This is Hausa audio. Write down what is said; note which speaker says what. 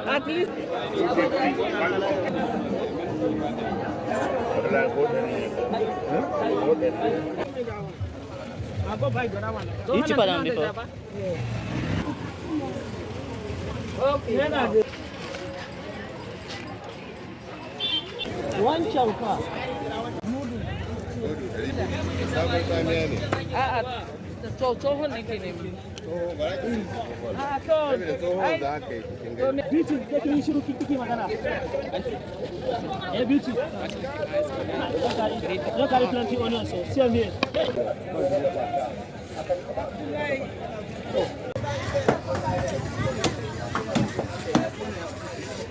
Speaker 1: At least.
Speaker 2: It's cheaper than before.
Speaker 1: Okay. One chaufa. Tsohon nake ne. Beauty, take yi shiru kiki magana. Beauty. You carry plenty onions, so see me.